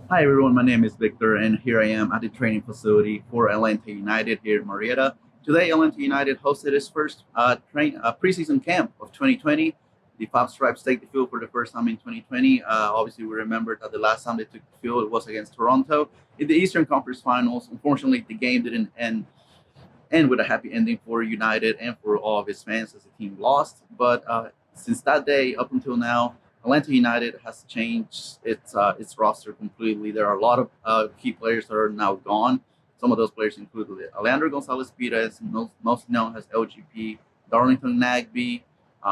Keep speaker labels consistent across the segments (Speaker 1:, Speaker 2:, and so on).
Speaker 1: Hi everyone, my name is Victor, and here I am at the training facility for Atlanta United here in Marietta. Today, Atlanta United hosted its first preseason camp of 2020. The Five Stripes take the field for the first time in 2020. Obviously, we remember that the last time they took the field was against Toronto in the Eastern Conference Finals. Unfortunately, the game didn't end with a happy ending for United and for all of its fans as the team lost. But since that day up until now, Atlanta United has changed its roster completely. There are a lot of key players that are now gone. Some of those players include Alejandro Gonzalez Pires, most known as LGP, Darlington Nagby,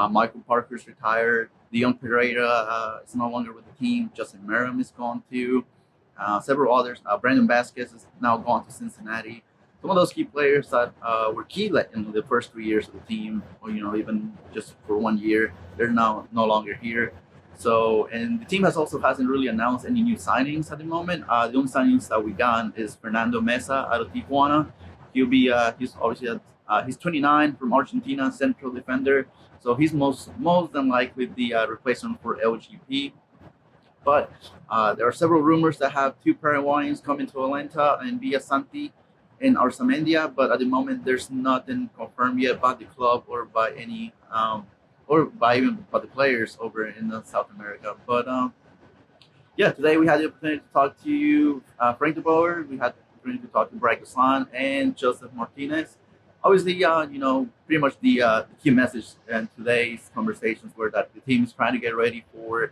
Speaker 1: Michael Parker's retired, Dion Pereira is no longer with the team, Justin Merrim is gone too, several others. Brandon Vasquez is now gone to Cincinnati. Some of those key players that were key in the first 3 years of the team, or even just for 1 year, they're now no longer here. So, and the team hasn't really announced any new signings at the moment. The only signings that we got is Fernando Mesa out of Tijuana. He's obviously he's 29 from Argentina, central defender. So he's most than likely the replacement for LGP. But there are several rumors that have two Paraguayans coming to Atlanta and Villa Santi and Arzamendia, but at the moment there's nothing confirmed yet by the club or by any or by even by the players over in South America. But yeah, today we had the opportunity to talk to you, Frank De Boer. We had the opportunity to talk to Guzan and Josef Martinez. Obviously, pretty much the key message in today's conversations were that the team is trying to get ready for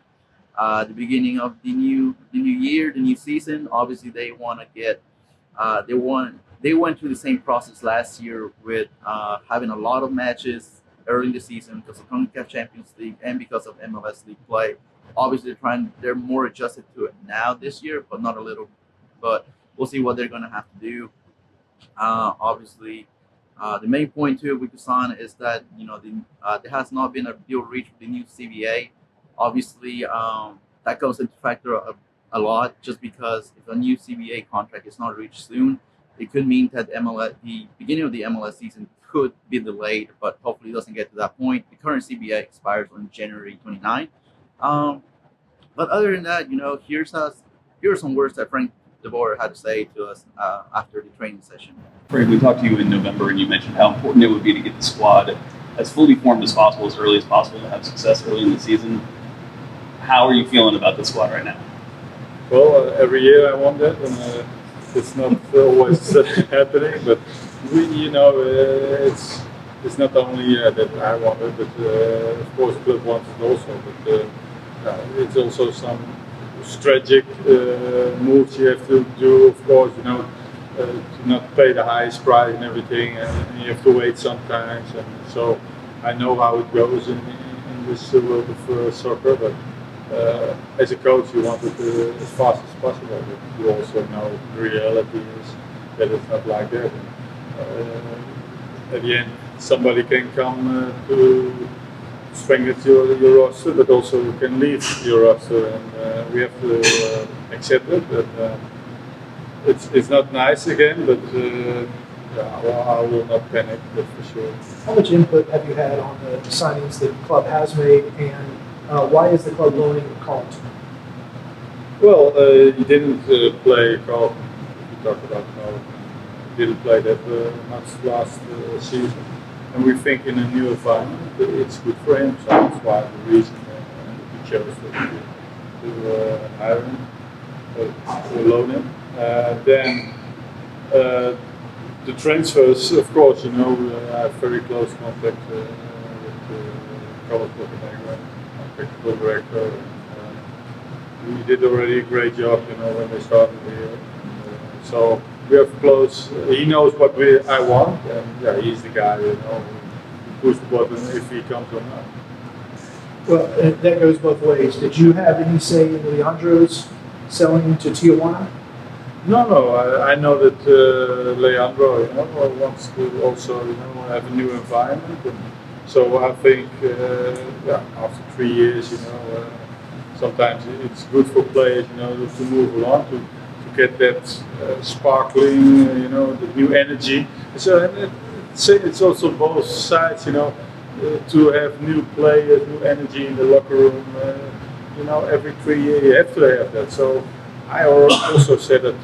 Speaker 1: the beginning of the new year, the new season. Obviously, they want to get they went through the same process last year with having a lot of matches early in the season because of CONCACAF Champions League and because of MLS League play. Obviously, they're more adjusted to it now this year, but not a little. But we'll see what they're going to have to do. Obviously, the main point too with Guzan is that there has not been a deal reached with the new CBA. Obviously, that goes into factor a lot just because if a new CBA contract is not reached soon, it could mean that the beginning of the MLS season could be delayed, but hopefully it doesn't get to that point. The current CBA expires on January 29th. Um, but other than that, here are some words that Frank De Boer had to say to us after the training session.
Speaker 2: Frank, we talked to you in November, and you mentioned how important it would be to get the squad as fully formed as possible, as early as possible, to have success early in the season. How are you feeling about the squad right now?
Speaker 3: Well, every year I want that, and it's not always happening. But it's not only that I want it, but of course the club wants it also. But it's also some strategic moves you have to do. Of course, to not pay the highest price and everything, and you have to wait sometimes. And so I know how it goes in this world of soccer, but. As a coach, you want it as fast as possible, but you also know the reality is that it's not like that. At the end, somebody can come to strengthen your roster, but also you can leave your roster, and we have to accept it. And, it's not nice again, but I will not panic, that's for sure.
Speaker 4: How much input have you had on the signings that the club has made, and why is the club loaning Carlton?
Speaker 3: Well, he didn't play Carlton. If you talk about Carlton, he didn't play that much last season, and we think in a new environment it's good for him. So that's why the reason we chose to hire him, to loan him. Then the transfers, of course, I have very close contact with Carlos Montenegro, our technical director. We did already a great job, when they started here. So we have close. He knows what I want, and he's the guy, who push the button if he comes or not.
Speaker 4: Well, that goes both ways. Did you have any say in Leandro's selling to Tijuana?
Speaker 3: No. I know that Leandro, wants to also, have a new environment, and so I think, after 3 years, sometimes it's good for players, to move along, to get that sparkling, the new energy. So it's also both sides, to have new players, new energy in the locker room. Every 3 years you have to have that. So I also said that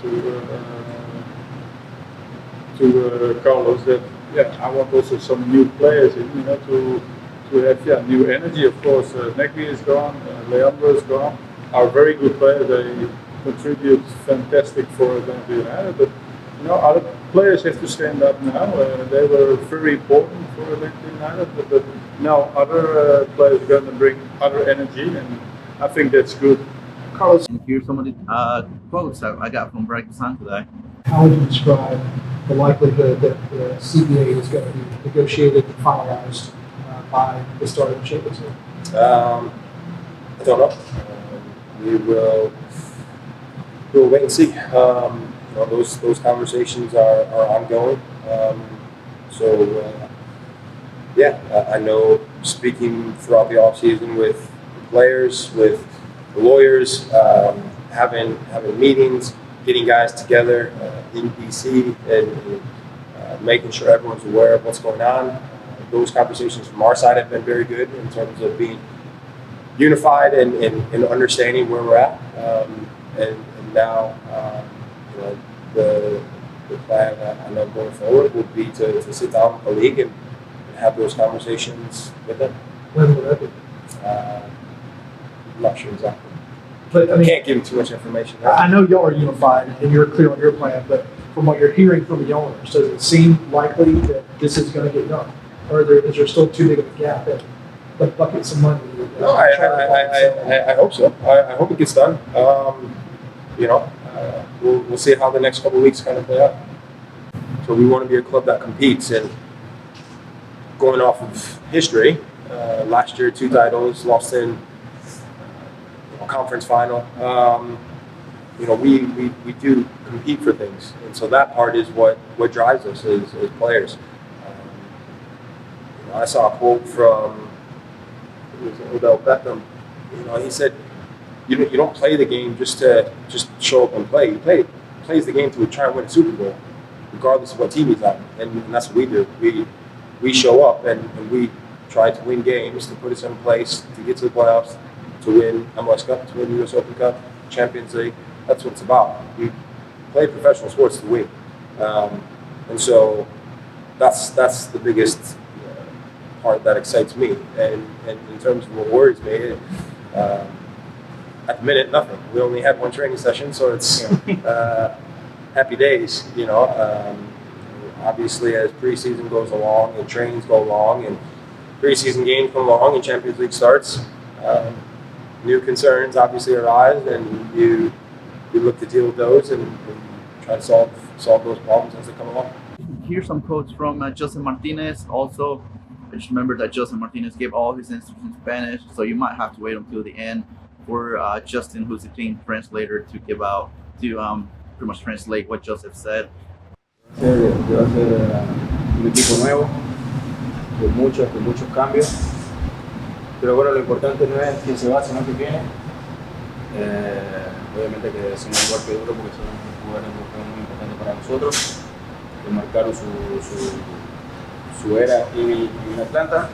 Speaker 3: to Carlos that I want also some new players in, to have new energy. Of course, Negri is gone, Leandro is gone. Are very good players. They contribute fantastic for Atlanta United, but other players have to stand up now. They were very important for Atlanta United, but now other players are going to bring other energy, and I think that's good.
Speaker 4: Carlos,
Speaker 1: And here's some of the quotes I got from Guzan today.
Speaker 4: how would you describe the likelihood that the CBA is going to be negotiated and finalized by the start of the Champions League?
Speaker 5: I don't know. We'll wait and see. Those conversations are ongoing. I know speaking throughout the offseason with the players, with the lawyers, having meetings, getting guys together in DC, and making sure everyone's aware of what's going on. Those conversations from our side have been very good in terms of being unified and understanding where we're at. And now, the plan I know going forward would be to sit down with the league and have those conversations with them.
Speaker 4: When will that be?
Speaker 5: I'm not sure exactly.
Speaker 4: But I mean,
Speaker 5: Can't give too much information.
Speaker 4: I know y'all are unified and you're clear on your plan, but from what you're hearing from the owners, does it seem likely that this is going to get done? Or is there still too big of a gap that like buckets of money?
Speaker 5: No, I hope so. I hope it gets done. We'll see how the next couple of weeks kind of play out. So we want to be a club that competes, and going off of history, last year 2 titles, lost in a conference final. We do compete for things, and so that part is what drives us as players. I saw a quote from Odell Beckham. He said, "You don't play the game just to show up and play. He plays the game to try and win a Super Bowl, regardless of what team he's on." And that's what we do. We show up and we try to win games to put us in place to get to the playoffs, to win MLS Cup, to win US Open Cup, Champions League. That's what it's about. We play professional sports to win, and so that's the biggest part that excites me. And in terms of what worries me, at the minute, nothing. We only had 1 training session, so it's happy days. Obviously, as preseason goes along and trainings go along and preseason games come along and Champions League starts, new concerns obviously arise, and you look to deal with those and try to solve those problems as they come along.
Speaker 1: Here's some quotes from Josef Martinez. Also, I just remember that Josef Martinez gave all his instructions in Spanish, so you might have to wait until the end for Justin, who's the team translator, to pretty much translate what Joseph said.
Speaker 6: Va a ser un equipo nuevo, con muchos cambios, pero bueno, lo importante no es quién se va, sino quién viene. Obviamente que es un golpe duro porque son jugadores muy importantes para nosotros, que marcaron su era aquí en Atlanta,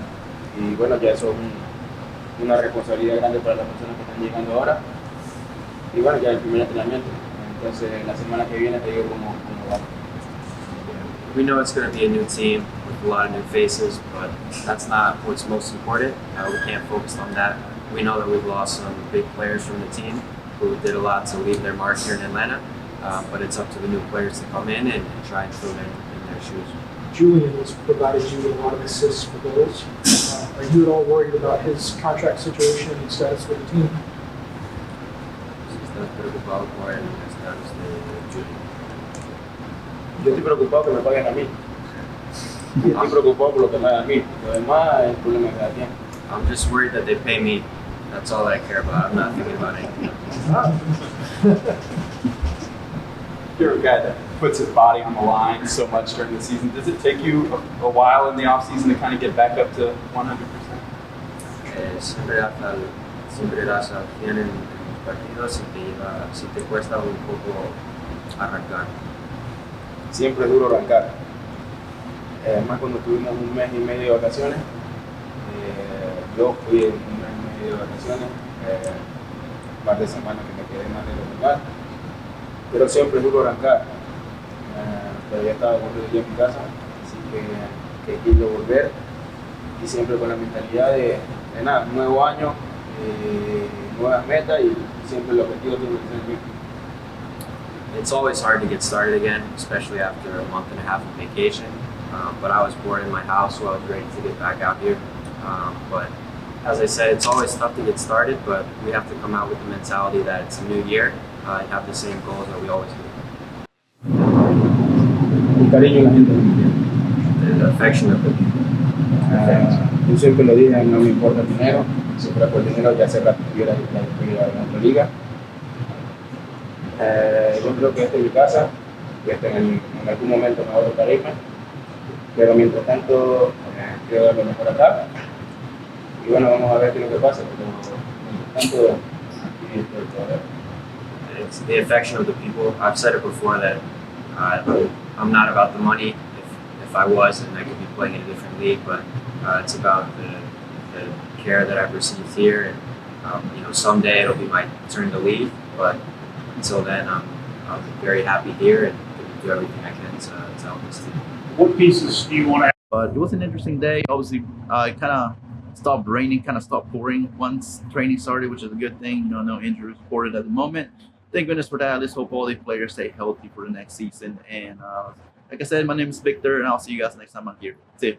Speaker 6: y bueno, ya eso es una responsabilidad grande para las personas que están llegando ahora, y bueno, ya el primer entrenamiento, entonces la semana que viene te digo cómo va.
Speaker 7: We know it's going to be a new team with a lot of new faces, but that's not what's most important. We can't focus on that. We know that we've lost some big players from the team who did a lot to leave their mark here in Atlanta, but it's up to the new players to come in and try and fill in their shoes.
Speaker 4: Julian has provided you with a lot of assists for goals. Are you at all worried about his contract situation and status with the team?
Speaker 7: ¿Estás preocupado por el estatus de Julian?
Speaker 6: Yo estoy preocupado que me paguen a mí. Y estoy preocupado por lo que me hagan a mí. Lo demás es el problema de cada quien.
Speaker 7: I'm just worried that they pay me. That's all I care about. I'm not thinking about anything else.
Speaker 2: You're a guy that puts his body on the line so much during the season. Does it take you a while in the offseason to kind of get back up to 100%?
Speaker 7: Siempre das al 100 en los partidos y si te cuesta un poco arrancar.
Speaker 6: Siempre es duro arrancar. Además, cuando tuvimos un mes y medio de vacaciones, yo fui en un mes y medio de vacaciones, un par de semanas que me quedé más de lo normal, pero siempre es duro arrancar. Pero ya estaba aburrido yo en mi casa, así que quiero volver y siempre con la mentalidad de nada, nuevo año, nuevas metas y siempre el objetivo tiene que ser el mismo.
Speaker 7: It's always hard to get started again, especially after a month and a half of vacation. But I was bored in my house, so I was ready to get back out here. But as I said, it's always tough to get started, but we have to come out with the mentality that it's a new year and have the same goals that we always do.
Speaker 6: El cariño de la gente me entiende.
Speaker 7: The affection of the people.
Speaker 6: Yo siempre lo dije, no me importa el dinero, siempre por el dinero ya hace rato estuviera en otra liga. Yo creo que esta es mi casa, que en algún momento me voy a tocarme, pero mientras tanto quiero dar lo mejor acá. Y bueno, vamos a ver qué es lo que pasa, pero mientras tanto aquí estoy todavía.
Speaker 7: It's the affection of the people. I've said it before that I'm not about the money. If I was, then I could be playing in a different league. But it's about the care that I've received here, and someday it'll be my turn to leave. But until then, I'm very happy here and do everything I can to help this team.
Speaker 8: What pieces do you want to?
Speaker 1: But it was an interesting day. Obviously, it kind of stopped raining, kind of stopped pouring once training started, which is a good thing. No injuries reported at the moment. Thank goodness for that. Let's hope all the players stay healthy for the next season. And like I said, my name is Victor, and I'll see you guys next time I'm here. See you.